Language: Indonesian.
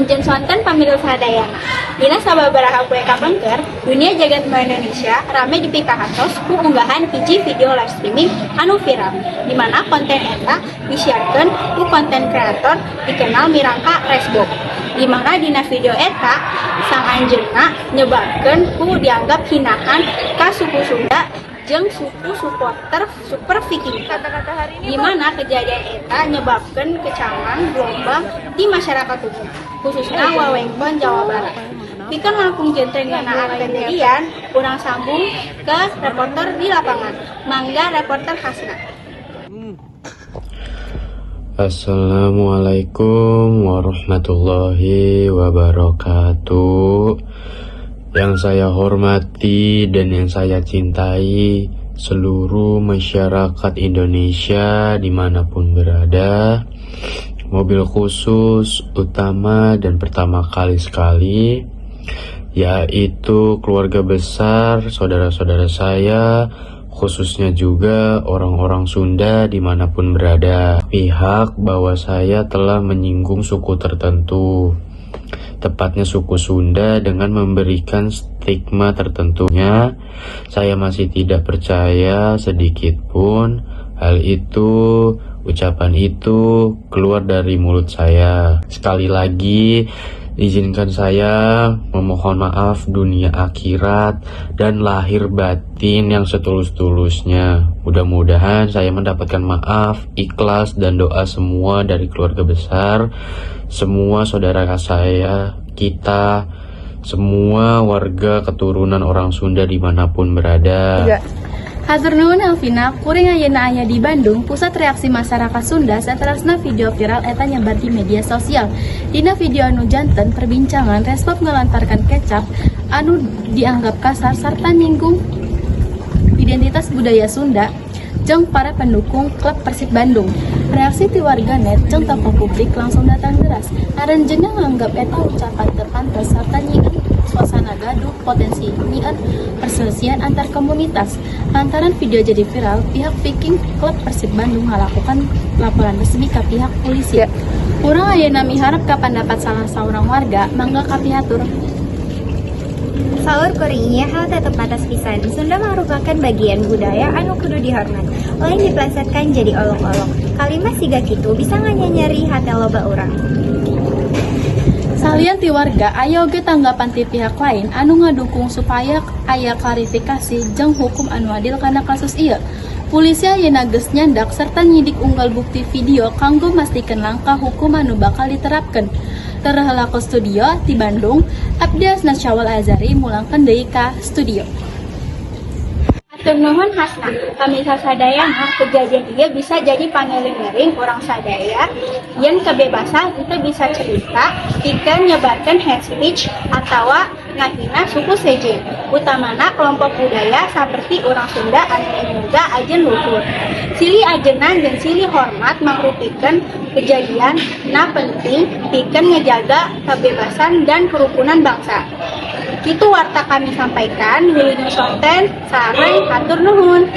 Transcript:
Punjen sonten pamirsa sadayana. Dina sababaraha poe kapengker, dunia jagat Indonesia rame dipikahatos ku unggahan hiji video live streaming anu viral, di mana konten eta disiarkeun ku konten kreator dikenal minangka Resbox. Di mana dina video eta sang anjeunna nyebarkeun ku dianggap hinaan ka suku Sunda jeung suku supporter Super Viking. Di mana kejadian eta nyebabkeun kecaman gelombang di masyarakat umum, khususnya wewengkon Jawa Barat. Pikeun langkung jenteng ngeunaan kejadian, urang sambung ke reporter di lapangan. Mangga reporter Hasna. Assalamualaikum warahmatullahi wabarakatuh. Yang saya hormati dan yang saya cintai seluruh masyarakat Indonesia dimanapun berada. Mobil khusus utama dan pertama kali sekali, yaitu keluarga besar, saudara-saudara saya, khususnya juga orang-orang Sunda dimanapun berada. Pihak bahwa saya telah menyinggung suku tertentu, tepatnya suku Sunda, dengan memberikan stigma tertentunya. Saya masih tidak percaya sedikit pun hal itu, ucapan itu keluar dari mulut saya. Sekali lagi, izinkan saya memohon maaf dunia akhirat dan lahir batin yang setulus-tulusnya. Mudah-mudahan saya mendapatkan maaf, ikhlas, dan doa semua dari keluarga besar, semua saudara saya, kita, semua warga keturunan orang Sunda dimanapun berada. Hatur nuhun Elvina, kuring ayeuna aya di Bandung, pusat reaksi masyarakat Sunda saterasna video viral eta nyebar di media sosial. Dina video anu janten perbincangan Resbox ngelantarkan kecap anu dianggap kasar sarta nyinggung identitas budaya Sunda jeung para pendukung klub Persib Bandung. Reaksi ti warganet jeung tokoh publik langsung datang deras. Aranjeunna nganggap eta ucapan terpantes sarta nyieun suasana gaduh potensi nyieun perselisihan antar komunitas. Lantaran video jadi viral, pihak Viking klub Persib Bandung melakukan laporan resmi ke pihak polisi. Urang ayeuna miharep ka pendapat salah seorang warga, mangga ka pihatur. Saur kuringnya hal tetep atas pisan. Sunda merupakan bagian budaya anu kudu dihormat. Lain diplesetkan jadi olok-olok. Kalimat siga kitu bisa nganyanyari hati loba urang. Salian ti warga aya oge tanggapan ti pihak lain anu ngadukung supaya aya klarifikasi jeung hukum anu adil kana kasus ieu. Polisi ayeuna geus nyandak serta nyidik unggal bukti video kanggo mastikeun langkah hukum anu bakal diterapkeun. Teu ke studio di Bandung, Abdi Asna Syawal Azari mulangkeun deui ka studio. Hatur nuhun Hasna, pamirsa sadayana, kejadian ieu bisa jadi pangiring-iring orang sadaya yen kebebasan itu bisa cerita pikeun nyebarkeun hate speech atawa ngahina suku sejen, utamana kelompok budaya seperti orang Sunda anu juga ajeun luhur. Silih ajeunnan jeung silih hormat mangrupikeun kejadian na penting pikeun ngejaga kebebasan dan kerukunan bangsa. Kitu warta kami sampaikan, Wilujeng Sonten, sareng hatur nuhun.